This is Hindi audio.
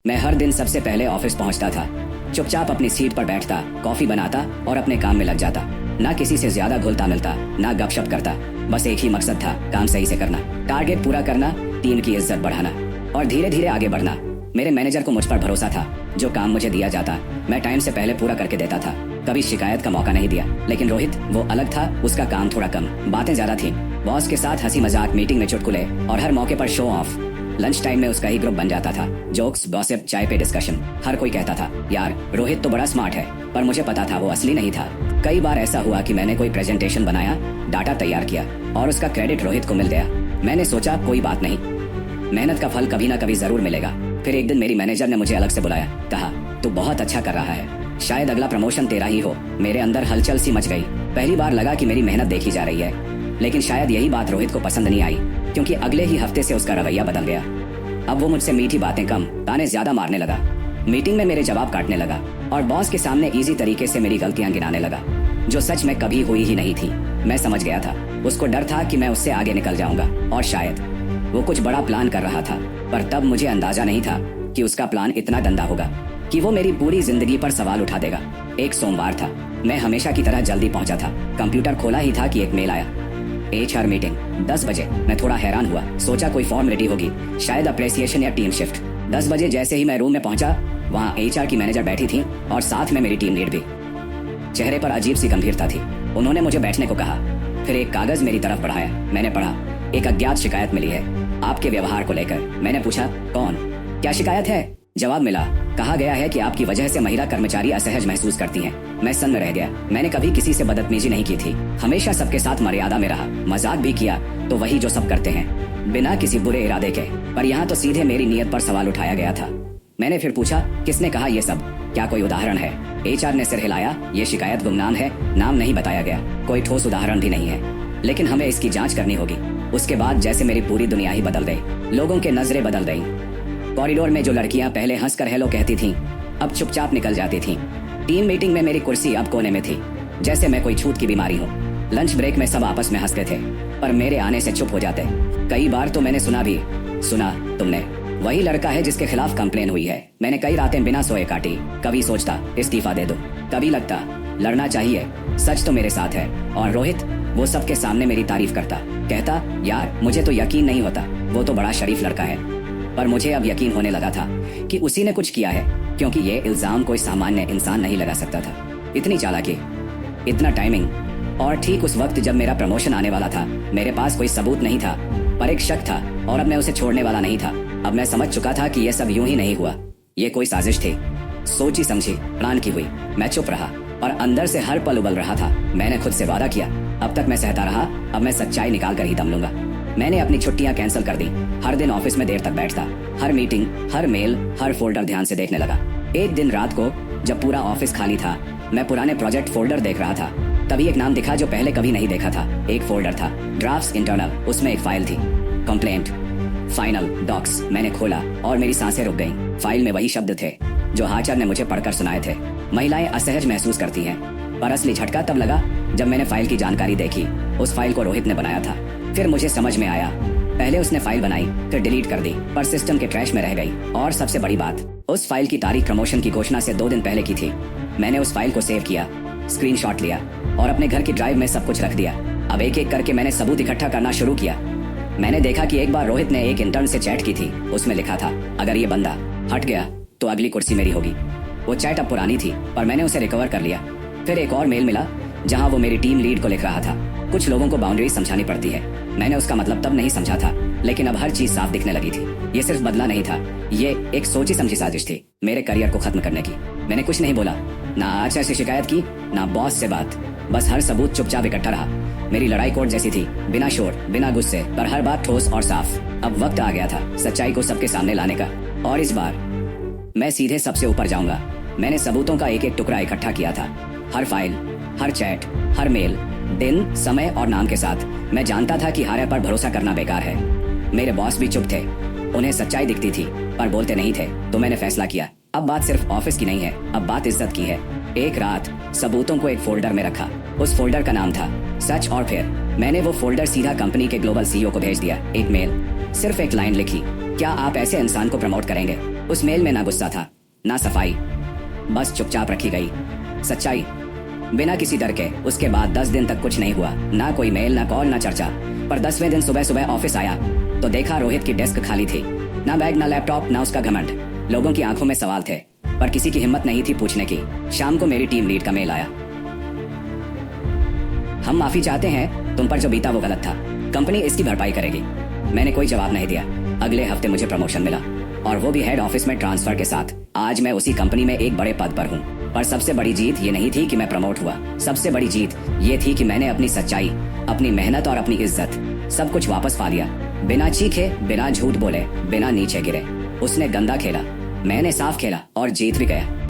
मैं हर दिन सबसे पहले ऑफिस पहुंचता था, चुपचाप अपनी सीट पर बैठता, कॉफी बनाता और अपने काम में लग जाता। ना किसी से ज्यादा घुलता मिलता, ना गपशप करता। बस एक ही मकसद था, काम सही से करना, टारगेट पूरा करना, टीम की इज्जत बढ़ाना और धीरे धीरे आगे बढ़ना। मेरे मैनेजर को मुझ पर भरोसा था। जो काम मुझे दिया जाता मैं टाइम से पहले पूरा करके देता था। कभी शिकायत का मौका नहीं दिया। लेकिन रोहित वो अलग था, उसका काम थोड़ा कम, बातें ज्यादा थी। बॉस के साथ हंसी मजाक, मीटिंग में चुटकुले और हर मौके पर शो ऑफ। लंच टाइम में उसका ही ग्रुप बन जाता था। जोक्स, गॉसिप, चाय पे डिस्कशन। हर कोई कहता था, यार रोहित तो बड़ा स्मार्ट है, पर मुझे पता था वो असली नहीं था। कई बार ऐसा हुआ कि मैंने कोई प्रेजेंटेशन बनाया, डाटा तैयार किया और उसका क्रेडिट रोहित को मिल गया। मैंने सोचा कोई बात नहीं, मेहनत का फल कभी ना कभी जरूर मिलेगा। फिर एक दिन मेरी मैनेजर ने मुझे अलग से बुलाया, कहा तू बहुत अच्छा कर रहा है, शायद अगला प्रमोशन तेरा ही हो। मेरे अंदर हलचल सी मच गई। पहली बार लगा कि मेरी मेहनत देखी जा रही है। लेकिन शायद यही बात रोहित को पसंद नहीं आई, क्योंकि अगले ही हफ्ते से उसका रवैया बदल गया। अब वो मुझसे मीठी बातें कम, ताने ज्यादा मारने लगा। मीटिंग में मेरे जवाब काटने लगा और बॉस के सामने इजी तरीके से मेरी गलतियां गिनाने लगा, जो सच में कभी हुई ही नहीं थी। मैं समझ गया था, उसको डर था कि मैं उससे आगे निकल जाऊंगा और शायद वो कुछ बड़ा प्लान कर रहा था। पर तब मुझे अंदाजा नहीं था कि उसका प्लान इतना गंदा होगा कि वो मेरी पूरी जिंदगी पर सवाल उठा देगा। एक सोमवार था, मैं हमेशा की तरह जल्दी पहुंचा था। कंप्यूटर खोला ही था कि एक मेल आया, HR मीटिंग 10 बजे। मैं थोड़ा हैरान हुआ, सोचा कोई फॉर्मेलिटी होगी, शायद अप्रेसिएशन या टीम शिफ्ट। 10 बजे जैसे ही मैं रूम में पहुंचा, वहाँ HR की मैनेजर बैठी थी और साथ में मेरी टीम लीड भी। चेहरे पर अजीब सी गंभीरता थी। उन्होंने मुझे बैठने को कहा, फिर एक कागज मेरी तरफ बढ़ाया। मैंने पढ़ा, एक अज्ञात शिकायत मिली है आपके व्यवहार को लेकर। मैंने पूछा, कौन, क्या शिकायत है? जवाब मिला, कहा गया है कि आपकी वजह से महिला कर्मचारी असहज महसूस करती हैं। मैं सन्न रह गया। मैंने कभी किसी से बदतमीजी नहीं की थी, हमेशा सबके साथ मर्यादा में रहा। मजाक भी किया तो वही जो सब करते हैं, बिना किसी बुरे इरादे के। पर यहाँ तो सीधे मेरी नीयत पर सवाल उठाया गया था। मैंने फिर पूछा, किसने कहा ये सब, क्या कोई उदाहरण है? HR ने सिर हिलाया, ये शिकायत गुमनाम है, नाम नहीं बताया गया, कोई ठोस उदाहरण भी नहीं है, लेकिन हमें इसकी जांच करनी होगी। उसके बाद जैसे मेरी पूरी दुनिया ही बदल गई। लोगों के नजरें बदल गई। कॉरिडोर में जो लड़कियां पहले हंसकर हेलो कहती थीं, अब चुपचाप निकल जाती थीं। टीम मीटिंग में मेरी कुर्सी अब कोने में थी, जैसे मैं कोई छूत की बीमारी हूँ। लंच ब्रेक में सब आपस में हंसते थे, पर मेरे आने से चुप हो जाते। कई बार तो मैंने सुना तुमने, वही लड़का है जिसके खिलाफ कंप्लेन हुई है। मैंने कई रातें बिना सोए काटी। कभी सोचता इस्तीफा दे दो, कभी लगता लड़ना चाहिए, सच तो मेरे साथ है। और रोहित, वो सबके सामने मेरी तारीफ करता, कहता यार मुझे तो यकीन नहीं होता, वो तो बड़ा शरीफ लड़का है। पर मुझे अब यकीन होने लगा था कि उसी ने कुछ किया है, क्योंकि ये इल्जाम कोई सामान्य इंसान नहीं लगा सकता था। इतनी चालाकी, इतना टाइमिंग। और ठीक उस वक्त जब मेरा प्रमोशन आने वाला था, मेरे पास कोई सबूत नहीं था, पर एक शक था और अब मैं उसे छोड़ने वाला नहीं था। अब मैं समझ चुका था कि यह सब यूं ही नहीं हुआ, ये कोई साजिश थी, सोची समझी प्लान की हुई। मैं चुप रहा और अंदर से हर पल उबल रहा था। मैंने खुद से वादा किया, अब तक मैं सहता रहा, अब मैं सच्चाई निकाल कर ही दम लूंगा। मैंने अपनी छुट्टियां कैंसिल कर दी। हर दिन ऑफिस में देर तक बैठता, हर मीटिंग, हर मेल, हर फोल्डर ध्यान से देखने लगा। एक दिन रात को जब पूरा ऑफिस खाली था, मैं पुराने प्रोजेक्ट फोल्डर देख रहा था। तभी एक नाम दिखा जो पहले कभी नहीं देखा था। एक फोल्डर था, ड्राफ्ट्स इंटरनल। उसमें एक फाइल थी, कंप्लेंट फाइनल डॉक्स। मैंने खोला और मेरी सांसें रुक गईं। फाइल में वही शब्द थे जो HR ने मुझे पढ़कर सुनाए थे, महिलाएं असहज महसूस करती हैं। पर असली झटका तब लगा जब मैंने फाइल की जानकारी देखी। उस फाइल को रोहित ने बनाया था। फिर मुझे समझ में आया, पहले उसने फाइल बनाई, फिर डिलीट कर दी, पर सिस्टम के ट्रैश में रह गई। और सबसे बड़ी बात, उस फाइल की तारीख प्रमोशन की घोषणा से 2 दिन पहले की थी। मैंने उस फाइल को सेव किया, स्क्रीनशॉट लिया और अपने घर की ड्राइव में सब कुछ रख दिया। अब एक एक करके मैंने सबूत इकट्ठा करना शुरू किया। मैंने देखा कि एक बार रोहित ने एक इंटर्न से चैट की थी। उसमें लिखा था, अगर ये बंदा हट गया तो अगली कुर्सी मेरी होगी। वो चैट अब पुरानी थी, पर मैंने उसे रिकवर कर लिया। फिर एक और मेल मिला जहां वो मेरी टीम लीड को लिख रहा था, कुछ लोगों को बाउंड्री समझानी पड़ती है। मैंने उसका मतलब तब नहीं समझा था, लेकिन अब हर चीज साफ दिखने लगी थी। ये सिर्फ बदला नहीं था, ये एक सोची समझी साजिश थी मेरे करियर को खत्म करने की। मैंने कुछ नहीं बोला, ना HR से शिकायत की, ना बॉस से बात, बस हर सबूत चुपचाप इकट्ठा रहा। मेरी लड़ाई कोर्ट जैसी थी, बिना शोर, बिना गुस्से, पर हर बात ठोस और साफ। अब वक्त आ गया था सच्चाई को सबके सामने लाने का, और इस बार मैं सीधे सबसे ऊपर जाऊंगा। मैंने सबूतों का एक एक टुकड़ा इकट्ठा किया था, हर फाइल, हर चैट, हर मेल, दिन, समय और नाम के साथ। मैं जानता था कि हारे पर भरोसा करना बेकार है। मेरे बॉस भी चुप थे, उन्हें सच्चाई दिखती थी पर बोलते नहीं थे। तो मैंने फैसला किया, अब बात सिर्फ ऑफिस की नहीं है, अब बात इज्जत की है। एक रात सबूतों को एक फोल्डर में रखा। उस फोल्डर का नाम था सच। और फिर मैंने वो फोल्डर सीधा कंपनी के ग्लोबल CEO को भेज दिया। एक मेल, सिर्फ एक लाइन लिखी, क्या आप ऐसे इंसान को प्रमोट करेंगे? उस मेल में ना गुस्सा था, ना सफाई, बस चुपचाप रखी गई सच्चाई। बिना किसी डर के उसके बाद 10 दिन तक कुछ नहीं हुआ, ना कोई मेल, ना कॉल, ना चर्चा। पर 10वें दिन सुबह सुबह ऑफिस आया तो देखा रोहित की डेस्क खाली थी। ना बैग, ना लैपटॉप, ना उसका घमंड। लोगों की आंखों में सवाल थे पर किसी की हिम्मत नहीं थी पूछने की। शाम को मेरी टीम लीड का मेल आया, हम माफी चाहते हैं, तुम पर जो बीता वो गलत था, कंपनी इसकी भरपाई करेगी। मैंने कोई जवाब नहीं दिया। अगले हफ्ते मुझे प्रमोशन मिला और वो भी हेड ऑफिस में ट्रांसफर के साथ। आज मैं उसी कंपनी में एक बड़े पद पर हूँ। पर सबसे बड़ी जीत ये नहीं थी कि मैं प्रमोट हुआ, सबसे बड़ी जीत ये थी कि मैंने अपनी सच्चाई, अपनी मेहनत और अपनी इज्जत सब कुछ वापस पा लिया। बिना चीखे, बिना झूठ बोले, बिना नीचे गिरे। उसने गंदा खेला, मैंने साफ खेला और जीत भी गया।